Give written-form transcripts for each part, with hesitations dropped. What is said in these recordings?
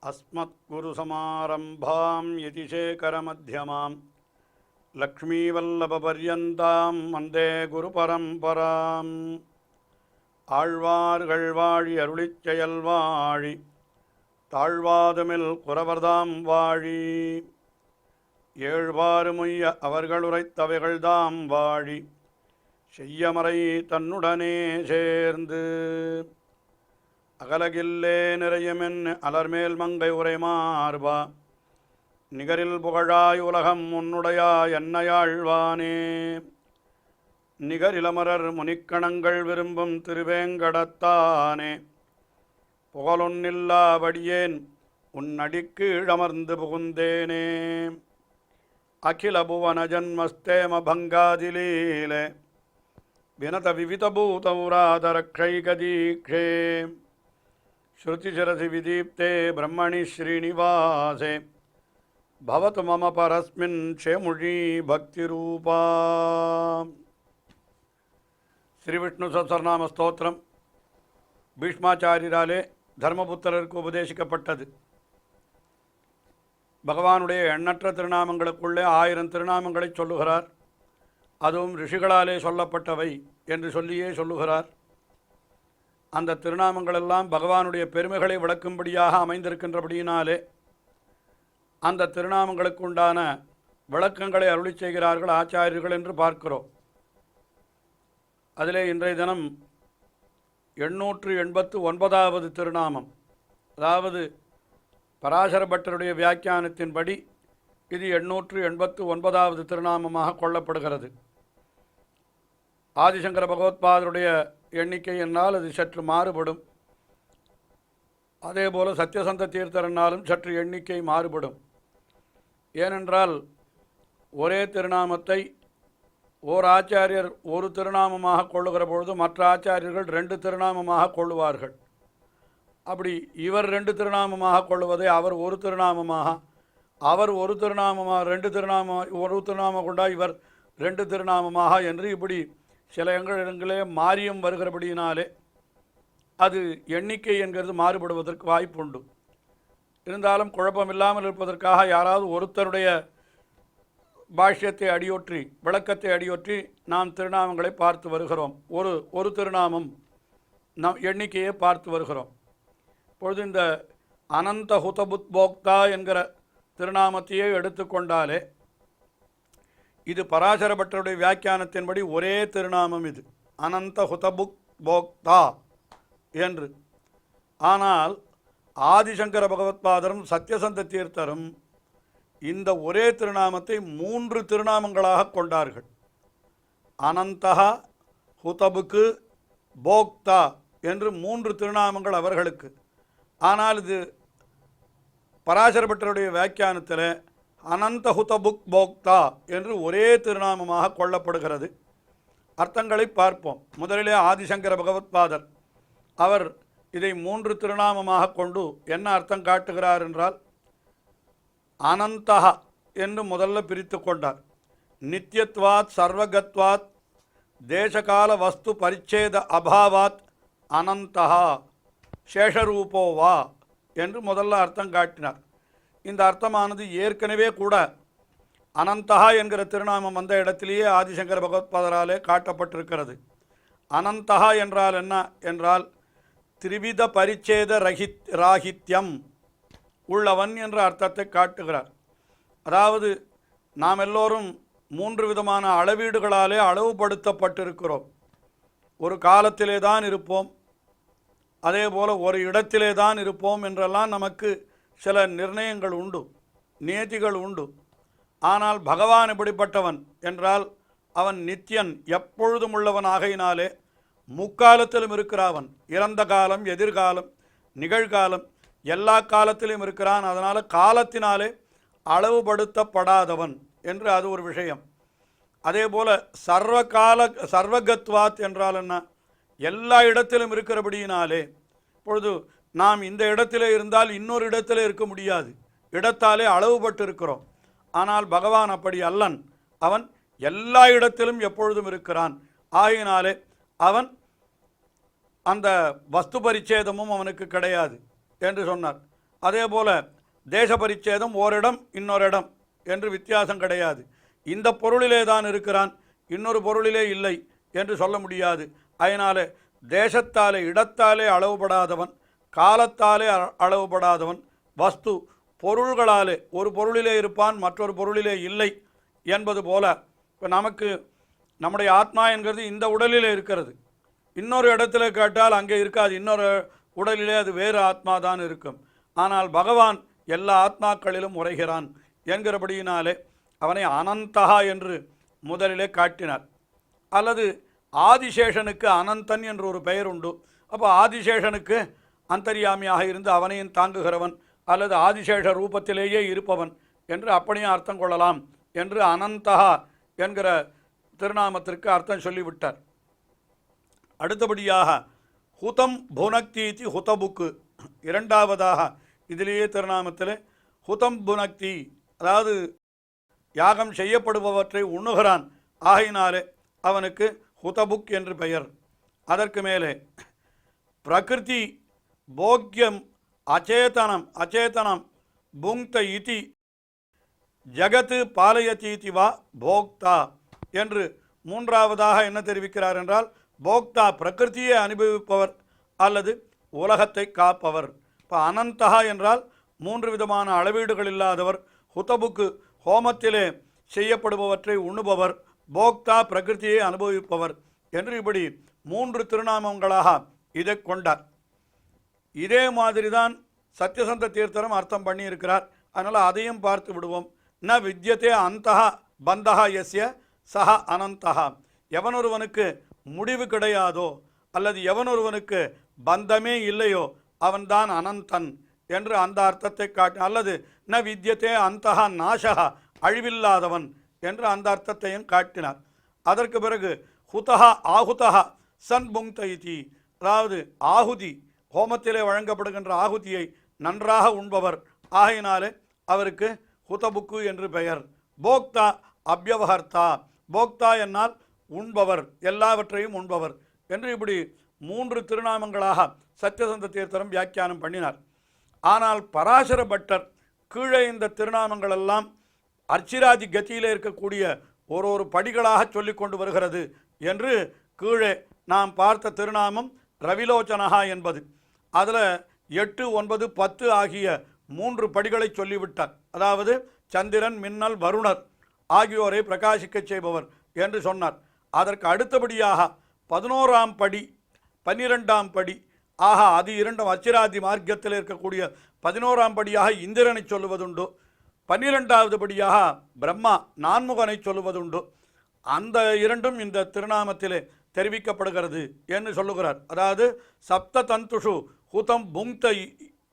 अस्मत्कुरुसमारम्भां यतिशेखरमध्यमां लक्ष्मीवल्लभपर्यन्तां वन्दे गुरुपरम्पराम् ஆழ்வார்கள் வாழி அருளிச் செயல் வாழி தாழ்வாதுமில் குறவர்தாம் வாழி ஏழ்வாறுமுய்ய அவர்கள் உரைத்தவைகள்தாம் வாழி செய்யமறை தன்னுடனே சேர்ந்து அகலகில்லே நிறையுமென் அலர்மேல் மங்கை உரை மார்பா நிகரில் புகழாய் உலகம் உன்னுடையா என்னையாழ்வானே நிகரிலமரர் முனிக்கணங்கள் விரும்பும் திருவேங்கடத்தானே புகழொன்னில்லாவடியேன் உன்னடிக்கு இழமர்ந்து புகுந்தேனே அகில புவன ஜன்மஸ்தேம பங்காதிலீலே வினத விவிதபூதமுராதரக்ஷைகதீக்ஷே ஸ்ருதிசரசி விதீப்தே பிரம்மணி ஸ்ரீனிவாசே பவத்து மம பரஸ்மின் க்ஷேமுழி பக்திரூபா. ஸ்ரீ விஷ்ணு சஹஸ்ரநாம ஸ்தோத்திரம் பீஷ்மாச்சாரியராலே தர்மபுத்திரருக்கு உபதேசிக்கப்பட்டது. பகவானுடைய எண்ணற்ற திருநாமங்களுக்குள்ளே 1000 திருநாமங்களை சொல்லுகிறார். அதுவும் ரிஷிகளாலே சொல்லப்பட்டவை என்று சொல்லியே சொல்லுகிறார். அந்த திருநாமங்களெல்லாம் பகவானுடைய பெருமைகளை விளக்கும்படியாக அமைந்திருக்கின்றபடியினாலே அந்த திருநாமங்களுக்கு உண்டான விளக்கங்களை அருளி செய்கிறார்கள் ஆச்சாரியர்கள் என்று பார்க்கிறோம். அதிலே இன்றைய தினம் 889வது திருநாமம், அதாவது பராசர பட்டருடைய வியாக்கியானத்தின்படி இது 889வது திருநாமமாக கொள்ளப்படுகிறது. ஆதிசங்கர பகவத்பாதருடைய எண்ணிக்கை என்னால் அது சற்று மாறுபடும். அதேபோல் சத்யசந்த தீர்த்தர் என்னாலும் சற்று எண்ணிக்கை மாறுபடும். ஏனென்றால் ஒரே திருநாமத்தை ஓர் ஆச்சாரியர் ஒரு திருநாமமாக கொள்ளுகிற பொழுது மற்ற ஆச்சாரியர்கள் 2 திருநாமமாக கொள்ளுவார்கள். அப்படி இவர் 2 திருநாமமாக கொள்ளுவதை அவர் ஒரு திருநாமமாக, அவர் ஒரு திருநாமமாக, 2 திருநாமம், ஒரு திருநாமம் கொண்டா இவர் 2 திருநாமமாக என்று இப்படி சில இடங்களே மாறியம் வருகிறபடியினாலே அது எண்ணிக்கை என்கிறது மாறுபடுவதற்கு வாய்ப்புண்டு. இருந்தாலும் குழப்பமில்லாமல் இருப்பதற்காக யாராவது ஒருத்தருடைய பாஷ்யத்தை அடியொற்றி விளக்கத்தை அடியொற்றி நாம் திருநாமங்களை பார்த்து வருகிறோம். ஒரு திருநாமம் நம் எண்ணிக்கையை பார்த்து வருகிறோம். இப்பொழுது இந்த அனந்த ஹுதபுத்போக்தா என்கிற திருநாமத்தையே எடுத்துக்கொண்டாலே இது பராசர பட்டருடைய வியாக்கியானத்தின்படி ஒரே திருநாமம். இது அனந்த ஹுதபுத்போக்தா என்று. ஆனால் ஆதிசங்கர பகவத்பாதரும் சத்யசந்த தீர்த்தரும் இந்த ஒரே திருநாமத்தை 3 திருநாமங்களாக கொண்டார்கள். அனந்தஹா, ஹுதபுக்கு, போக்தா என்று 3 திருநாமங்கள் அவர்களுக்கு. ஆனால் இது பராசர பட்டருடைய வியாக்கியானத்தில் அனந்த ஹுதபுக் போக்தா என்று ஒரே திருநாமமாக கொள்ளப்படுகிறது. அர்த்தங்களை பார்ப்போம். முதலிலே ஆதிசங்கர பகவத்பாதர் அவர் இதை 3 திருநாமமாக கொண்டு என்ன அர்த்தம் காட்டுகிறார் என்றால், அனந்தஹா என்று முதல்ல பிரித்து கொண்டார். நித்யத்வாத் சர்வகத்வாத் தேசகால வஸ்து பரிச்சேத அபாவாத் அனந்தஹா சேஷரூபோவா என்று முதல்ல அர்த்தம் காட்டினார். இந்த அர்த்தமானது ஏற்கனவே கூட அனந்தஹா என்கிற திருநாமம் வந்த இடத்திலேயே ஆதிசங்கர பகவத்பாதராலே காட்டப்பட்டிருக்கிறது. அனந்தஹா என்றால் என்ன என்றால் திரிவித பரிச்சேத ராகித்யம் உள்ளவன் என்ற அர்த்தத்தை காட்டுகிறார். அதாவது நாம் எல்லோரும் 3 விதமான அளவீடுகளாலே அளவுபடுத்தப்பட்டிருக்கிறோம். ஒரு காலத்திலே தான் இருப்போம், அதே போல் ஒரு இடத்திலே தான் இருப்போம் என்றெல்லாம் நமக்கு சில நிர்ணயங்கள் உண்டு, நியதிகள் உண்டு. ஆனால் பகவான் எப்படிப்பட்டவன் என்றால் அவன் நித்தியன், எப்பொழுதும் உள்ளவன் ஆகையினாலே முக்காலத்திலும் இருக்கிறவன். இறந்த காலம், எதிர்காலம், நிகழ்காலம் எல்லா காலத்திலும் இருக்கிறான். அதனால் காலத்தினாலே அளவுபடுத்தப்படாதவன் என்று அது ஒரு விஷயம். அதே போல் சர்வகத்வாத் என்றால் என்ன, எல்லா இடத்திலும் இருக்கிறபடியினாலே இப்பொழுது நாம் இந்த இடத்திலே இருந்தால் இன்னொரு இடத்திலே இருக்க முடியாது, இடத்தாலே அளவுபட்டு இருக்கிறோம். ஆனால் பகவான் அப்படி அல்லன், அவன் எல்லா இடத்திலும் எப்பொழுதும் இருக்கிறான். ஆகையினாலே அவன் அந்த வஸ்து பரிச்சேதமும் அவனுக்கு கிடையாது என்று சொன்னார். அதே போல் தேச பரிச்சேதம் ஓரிடம் இன்னொரு இடம் என்று வித்தியாசம் கிடையாது. இந்த பொருளிலே தான் இருக்கிறான், இன்னொரு பொருளிலே இல்லை என்று சொல்ல முடியாது. அதனால் தேசத்தாலே இடத்தாலே அளவுபடாதவன், காலத்தாலே அளவுபடாதவன், வஸ்து பொருள்களாலே ஒரு பொருளிலே இருப்பான் மற்றொரு பொருளிலே இல்லை என்பது போல இப்போ நமக்கு நம்முடைய ஆத்மா என்கிறது இந்த உடலிலே இருக்கிறது. இன்னொரு இடத்துல கேட்டால் அங்கே இருக்காது, இன்னொரு உடலிலே அது வேறு ஆத்மா தான் இருக்கும். ஆனால் பகவான் எல்லா ஆத்மாக்களிலும் உரைகிறான் என்கிறபடியினாலே அவனை அனந்தகா என்று முதலிலே காட்டினார். அல்லது ஆதிசேஷனுக்கு அனந்தன் என்று ஒரு பெயர் உண்டு. அப்போ ஆதிசேஷனுக்கு அந்தர்யாமியாக இருந்து அவனையும் தாங்குகிறவன் அல்லது ஆதிசேஷ ரூபத்திலேயே இருப்பவன் என்று அப்படியும் அர்த்தம் கொள்ளலாம் என்று அனந்தகா என்கிற திருநாமத்திற்கு அர்த்தம் சொல்லிவிட்டார். அடுத்தபடியாக ஹுதம் புனக்தி ஹுதபுக்கு, இரண்டாவதாக இதிலேயே திருநாமத்தில் ஹுதம் புனக்தி, அதாவது யாகம் செய்யப்படுபவற்றை உண்ணுகிறான், ஆகையினாலே அவனுக்கு ஹுதபுக் என்று பெயர். அதற்கு மேலே பிரகிருதி போக்யம் அச்சேதனம் புங்க்த இதி ஜகத்து பாலயத்தீதி வா போக்தா என்று மூன்றாவதாக என்ன தெரிவிக்கிறார் என்றால், போக்தா பிரகிருதியை அனுபவிப்பவர் அல்லது உலகத்தை காப்பவர். இப்போ அனந்தகா என்றால் மூன்று விதமான அளவீடுகள் இல்லாதவர், ஹுதபுக்கு ஹோமத்திலே செய்யப்படுபவற்றை உண்ணுபவர், போக்தா பிரகிருதியை அனுபவிப்பவர் என்று இப்படி மூன்று திருநாமங்களாக இதை கொண்டார். இதே மாதிரி தான் சத்யசந்த தீர்த்தரும் அர்த்தம் பண்ணியிருக்கிறார். அதனால் அதையும் பார்த்து விடுவோம். ந வித்யதே அந்தஹா பந்தஹா யஸ்ய சஹ அனந்தஹா, எவனொருவனுக்கு முடிவு கிடையாதோ அல்லது எவனொருவனுக்கு பந்தமே இல்லையோ அவன்தான் அனந்தன் என்று அந்த அர்த்தத்தை காட்டி, அல்லது ந வித்யதே அந்தஹா நாசஹா, அழிவில்லாதவன் என்று அந்த அர்த்தத்தையும் காட்டினார். அதற்கு பிறகு ஹுதஹா ஆஹுதஹா சன் புங்க்தி, அதாவது ஆகுதி ஹோமத்திலே வழங்கப்படுகின்ற ஆகுதியை நன்றாக உண்பவர், ஆகையினாலே அவருக்கு ஹுதபுக்கு என்று பெயர். போக்தா அப்யவஹர்த்தா, போக்தா என்னால் உண்பவர், எல்லாவற்றையும் உண்பவர் என்று இப்படி மூன்று திருநாமங்களாக சத்யசந்த தீர்த்தரும் வியாக்கியானம் பண்ணினார். ஆனால் பராசர பட்டர் கீழே இந்த திருநாமங்களெல்லாம் அர்ச்சிராதி கதியிலே இருக்கக்கூடிய ஒரு படிகளாக சொல்லி கொண்டு வருகிறது என்று கீழே நாம் பார்த்த திருநாமம் ரவிலோச்சனஹா என்பது, அதில் 8, 9, 10 ஆகிய 3 படிகளை சொல்லிவிட்டார். அதாவது சந்திரன், மின்னல், வருணர் ஆகியோரை பிரகாசிக்க செய்பவர் என்று சொன்னார். அதற்கு அடுத்தபடியாக 11ஆம் படி 12ஆம் படி ஆக அது இரண்டும் அச்சிராதி மார்க்கத்தில் இருக்கக்கூடிய 11ஆம் படியாக இந்திரனை சொல்லுவதுண்டு, 12வது படியாக பிரம்மா நான்முகனை சொல்லுவதுண்டு. அந்த இரண்டும் இந்த திருநாமத்திலே தெரிவிக்கப்படுகிறது என்று சொல்லுகிறார். அதாவது சப்த தந்துஷு ஹுதம் புங்க்த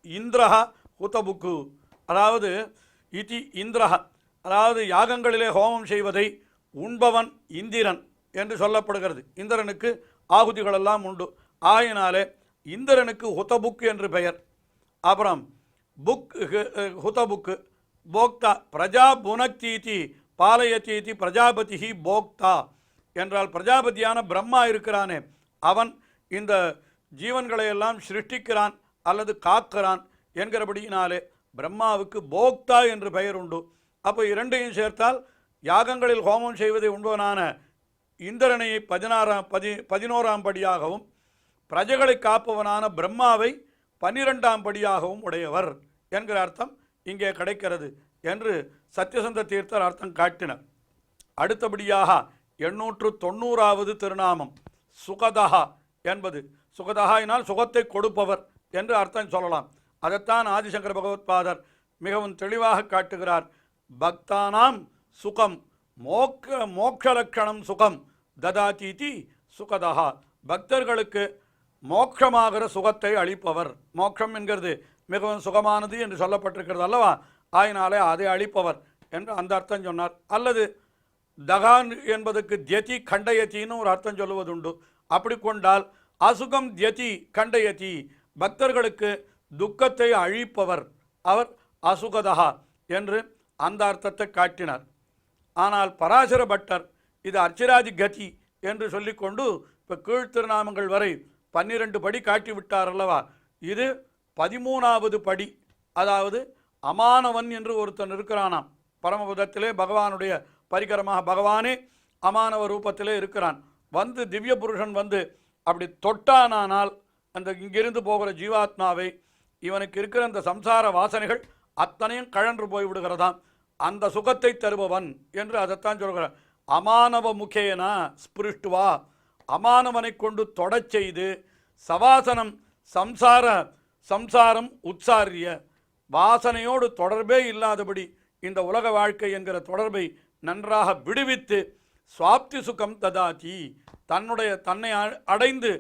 இந்திரஹ ஹுதபுக்கு, அதாவது இதி இந்திரஹ, அதாவது யாகங்களிலே ஹோமம் செய்வதை உண்பவன் இந்திரன் என்று சொல்லப்படுகிறது. இந்திரனுக்கு ஆகுதிகளெல்லாம் உண்டு, ஆயினாலே இந்திரனுக்கு ஹுதபுக் என்று பெயர். அப்புறம் புக் ஹுதபுக்கு போக்தா பிரஜா புனக்தீதி பாலயத்தீதி பிரஜாபதி போக்தா என்றால் பிரஜாபதியான பிரம்மா இருக்கிறானே அவன் இந்த ஜீவன்களையெல்லாம் சிருஷ்டிக்கிறான் அல்லது காக்கிறான் என்கிறபடியினாலே பிரம்மாவுக்கு போக்தா என்று பெயர் உண்டு. அப்போ இரண்டையும் சேர்த்தால் யாகங்களில் ஹோமம் செய்வதை உண்பவனான இந்திரனை 11ஆம் படியாகவும் பிரஜைகளை காப்பவனான பிரம்மாவை 12ஆம் படியாகவும் உடையவர் என்கிற அர்த்தம் இங்கே கிடைக்கிறது என்று சத்யசந்த தீர்த்தர் அர்த்தம் காட்டினர். அடுத்தபடியாக 890வது திருநாமம் சுகதஹா என்பது, சுகதஹாயினால் சுகத்தை கொடுப்பவர் என்று அர்த்தம் சொல்லலாம். அதைத்தான் ஆதிசங்கர பகவத்பாதர் மிகவும் தெளிவாக காட்டுகிறார். பக்தானாம் சுகம் மோக்ஷலக்ஷணம் சுகம் ததாதீதி சுகதஹா, பக்தர்களுக்கு மோட்சமாகிற சுகத்தை அளிப்பவர். மோட்சம் என்கிறது மிகவும் சுகமானது என்று சொல்லப்பட்டிருக்கிறது அல்லவா, ஆயினாலே அதை அளிப்பவர் என்று அந்த அர்த்தம் சொன்னார். அல்லது தகான் என்பதற்கு தியதி கண்டயத்தின்னு ஒரு அர்த்தம் சொல்லுவதுண்டு. அப்படி கொண்டால் அசுகம் தியதி கண்டயதி, பக்தர்களுக்கு துக்கத்தை அழிப்பவர் அவர் அசுகதஹா என்று அந்த அர்த்தத்தை காட்டினார். ஆனால் பராசர பட்டர் இது அர்ச்சிராதி கதி என்று சொல்லிக்கொண்டு இப்போ கீழ்த்திருநாமங்கள் வரை 12 படி காட்டிவிட்டார் அல்லவா, இது 13வது படி அதாவது அமானவன் என்று ஒருத்தன் இருக்கிறானாம். பரமபதத்திலே பகவானுடைய பரிகரமாக பகவானே அமானவ ரூபத்திலே இருக்கிறான். வந்து திவ்ய புருஷன் வந்து அப்படி தொட்டானால் அந்த இங்கிருந்து போகிற ஜீவாத்மாவை இவனுக்கு இருக்கிற அந்த சம்சார வாசனைகள் அத்தனையும் கழன்று போய்விடுகிறதாம். அந்த சுகத்தை தருபவன் என்று அதைத்தான் சொல்கிறார். அமானவ முகேனா ஸ்பிருஷ்டுவா, அமானவனை கொண்டு தொடச் செய்து சவாசனம் சம்சாரம் உற்சாரிய, வாசனையோடு தொடர்பே இல்லாதபடி இந்த உலக வாழ்க்கை என்கிற தொடர்பை நன்றாக விடுவித்து சுவாப்தி சுகம் ததாதி, தன்னை அடைந்து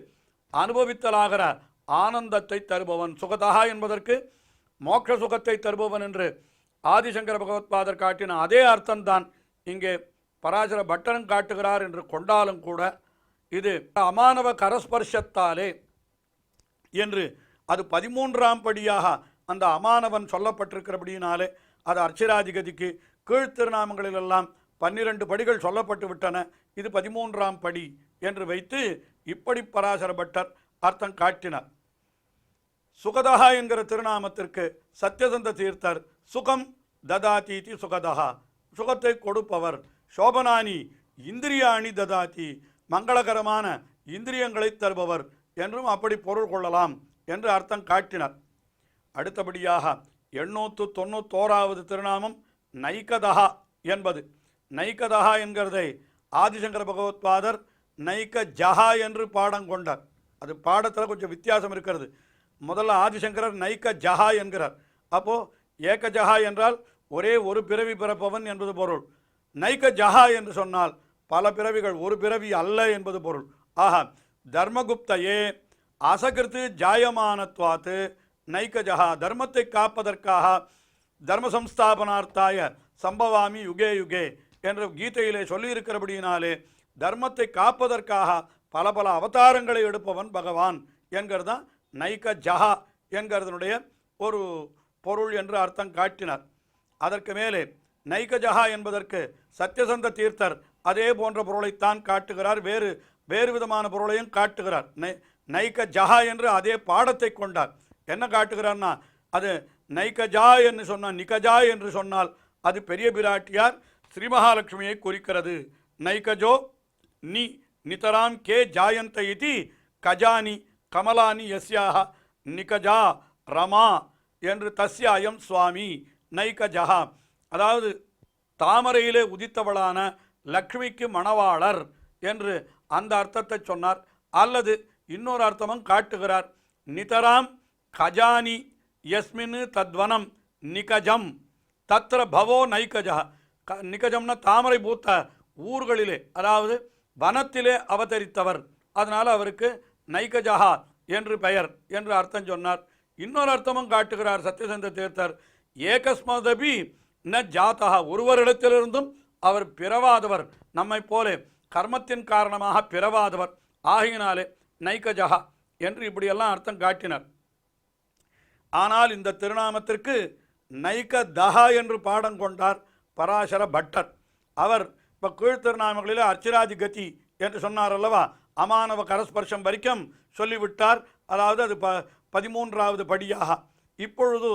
அனுபவித்தலாகிற ஆனந்தத்தை தருபவன். சுகதா என்பதற்கு மோட்ச சுகத்தை தருபவன் என்று ஆதிசங்கர பகவத்பாதர் காட்டின அதே அர்த்தம்தான் இங்கே பராசர பட்டரும் காட்டுகிறார் என்று கொண்டாலும் கூட இது அமானவ கரஸ்பர்ஷத்தாலே என்று அது 13ஆம் படியாக அந்த அமானவன் சொல்லப்பட்டிருக்கிறபடியினாலே அது அர்ச்சராதிகதிக்கு கீழ்த்திருநாமங்களிலெல்லாம் 12 படிகள் சொல்லப்பட்டு விட்டன. இது 13ஆம் படி என்று வைத்து இப்படி பராசர பட்டர் அர்த்தம் காட்டினார். சுகதா என்கிற திருநாமத்திற்கு சத்யசந்த தீர்த்தர் சுகம் ததாதீதி சுகதா, சுகத்தை கொடுப்பவர். சோபனானி இந்திரியாணி ததாதி, மங்களகரமான இந்திரியங்களை தருபவர் என்றும் அப்படி பொருள் கொள்ளலாம் என்று அர்த்தம் காட்டினார். அடுத்தபடியாக 891வது திருநாமம் நைகதா என்பது. நைகதா என்கிறதை ஆதிசங்கர பகவத்பாதர் நைக ஜஹா என்று பாடம் கொண்டார். அது பாடத்தில் கொஞ்சம் வித்தியாசம் இருக்கிறது. முதல்ல ஆதிசங்கரர் நைக ஜஹா என்கிறார். அப்போது ஏக ஜஹா என்றால் ஒரே ஒரு பிறவி பிறப்பவன் என்பது பொருள். நைக ஜஹா என்று சொன்னால் பல பிறவிகள், ஒரு பிறவி அல்ல என்பது பொருள். ஆஹா, தர்மகுப்தையே அசகிருத்து ஜாயமானத்வாத்து நைகஜஹா, தர்மத்தை காப்பதற்காக தர்ம சம்ஸ்தாபனார்த்தாய சம்பவாமி யுகே யுகே என்று கீதையிலே சொல்லியிருக்கிறபடியினாலே தர்மத்தை காப்பதற்காக பல பல அவதாரங்களை எடுப்பவன் பகவான் என்கிறதான் நைகஜஹா என்கிறதனுடைய ஒரு பொருள் என்று அர்த்தம் காட்டினார். அதற்கு மேலே நைகஜஹா என்பதற்கு சத்யசந்த தீர்த்தர் அதே போன்ற பொருளைத்தான் காட்டுகிறார். வேறு விதமான பொருளையும் காட்டுகிறார். நைகஜஹா என்று அதே பாடத்தை கொண்டார். என்ன காட்டுகிறார்னா, அது நைகஜா என்று சொன்னால், நிகஜா என்று சொன்னால் அது பெரிய பிராட்டியார் ஸ்ரீ மகாலட்சுமியை குறிக்கிறது. நைகஜோ நி நிதராம் கே ஜாயந்த இதி கஜானி கமலானி யஸ்யாக நிகஜா ரமா என்று தஸ்யாயம் சுவாமி நைகஜஹா, அதாவது தாமரையிலே உதித்தவளான லக்ஷ்மிக்கு மணவாளர் என்று அந்த அர்த்தத்தை சொன்னார். அல்லது இன்னொரு அர்த்தமும் காட்டுகிறார். நிதராம் கஜானி யஸ்மின் தத்வனம் நிகஜம் தத்ர பவோ நைகஜா, நிகஜம்னா தாமரை பூத்த ஊர்களிலே, அதாவது வனத்திலே அவதரித்தவர், அதனால் அவருக்கு நைகஜஹா என்று பெயர் என்று அர்த்தம் சொன்னார். இன்னொரு அர்த்தமும் காட்டுகிறார் சத்யசந்த தீர்த்தர். ஏகஸ்மதபி ந ஜாதா, ஒருவரிடத்திலிருந்தும் அவர் பிறவாதவர், நம்மை போல கர்மத்தின் காரணமாக பிறவாதவர், ஆகினாலே நைகஜஹா என்று இப்படியெல்லாம் அர்த்தம் காட்டினார். ஆனால் இந்த திருநாமத்திற்கு நைகதஹா என்று பாடம் கொண்டார் பராசர பட்டர். அவர் இப்போ கீழ்த்திருநாமங்களில் அர்ச்சராதிகதி என்று சொன்னார் அல்லவா, அமானவ கரஸ்பர்ஷம் வரைக்கும் சொல்லிவிட்டார். அதாவது அது 13வது படியாக. இப்பொழுது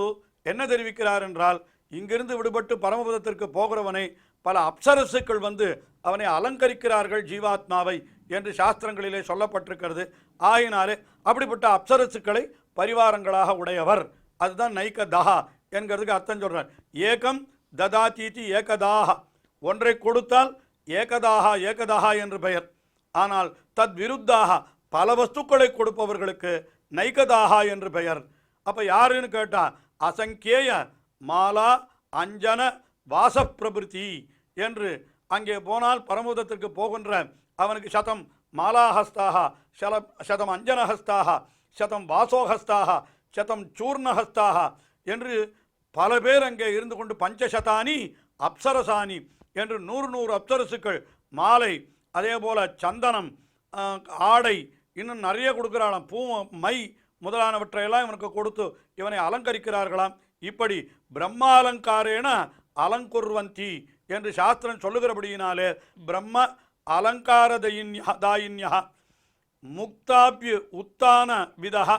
என்ன தெரிவிக்கிறார் என்றால், இங்கிருந்து விடுபட்டு பரமபதத்திற்கு போகிறவனை பல அப்சரசுக்கள் வந்து அவனை அலங்கரிக்கிறார்கள் ஜீவாத்மாவை என்று சாஸ்திரங்களிலே சொல்லப்பட்டிருக்கிறது. ஆகினாலே அப்படிப்பட்ட அப்சரசுக்களை பரிவாரங்களாக உடையவர், அதுதான் நைகதஹா என்கிறதுக்கு அர்த்தம் சொல்கிறார். ஏகம் ததாதீதி ஏகதாக, ஒன்றை கொடுத்தால் ஏகதஹா என்று பெயர். ஆனால் தத் விருத்தாக பல வஸ்துக்களை கொடுப்பவர்களுக்கு நைகதஹா என்று பெயர். அப்போ யாருன்னு கேட்டால் அசங்கேய மாலா அஞ்சன வாசப்பிரபிருத்தி என்று அங்கே போனால் பரமபதத்திற்கு போகின்ற அவனுக்கு சதம் மாலாஹஸ்தாக, சதம் அஞ்சனஹஸ்தாக, சதம் வாசோஹஸ்தாக, சதம் சூர்ணஹஸ்தாக என்று பல பேர் அங்கே இருந்து கொண்டு பஞ்சசதானி அப்சரசானி என்று 100 அப்சரசுக்கள், மாலை, அதே போல் சந்தனம், ஆடை, இன்னும் நிறைய கொடுக்குறாளாம், பூ, மை முதலானவற்றையெல்லாம் இவனுக்கு கொடுத்து இவனை அலங்கரிக்கிறார்களாம். இப்படி பிரம்மாலங்காரேன அலங்குர்வந்தி என்று சாஸ்திரம் சொல்லுகிறபடியினாலே பிரம்ம அலங்காரதாயின்யா முக்தாபிய உத்தான விதா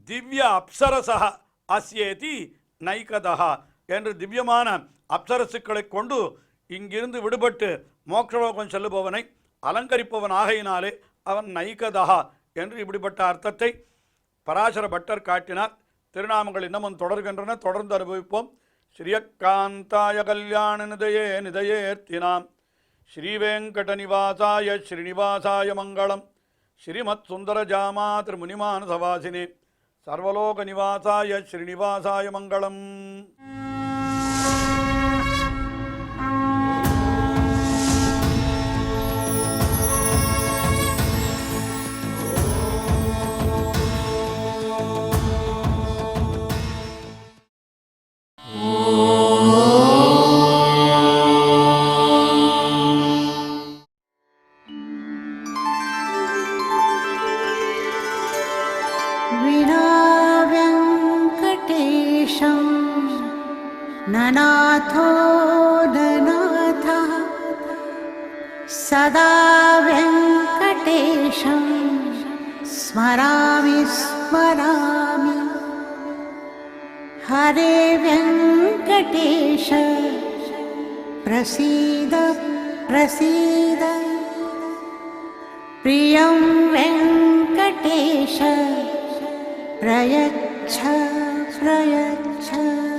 திவ்ய அப்சரசா அஸ்யேதி நைகதா என்று திவ்யமான அப்சரசுக்களை கொண்டு இங்கிருந்து விடுபட்டு மோட்சலோகம் செல்லுபவனை அலங்கரிப்பவன் ஆகையினாலே அவன் நைகதா என்று இப்படிப்பட்ட அர்த்தத்தை பராசர பட்டர் காட்டினார். திருநாமங்கள் இன்னமும் தொடர்கின்றன, தொடர்ந்து அனுபவிப்போம். ஸ்ரீயக்காந்தாய கல்யாண நிதயே நிதயேர்த்தினாம் ஸ்ரீவேங்கட நிவாசாய ஸ்ரீனிவாசாய மங்களம். ஸ்ரீமத் சுந்தரஜாமா திருமுனிமானசவாசினே சர்வலோக நிவாசாய ஸ்ரீனிவாசாய மங்களம். ननाथो ननाथः सदा वेङ्कटेशं स्मरामि स्मरामि. हरे वेङ्कटेश प्रसीद प्रसीद. प्रियं वेङ्कटेश प्रयच्छ प्रयच्छ.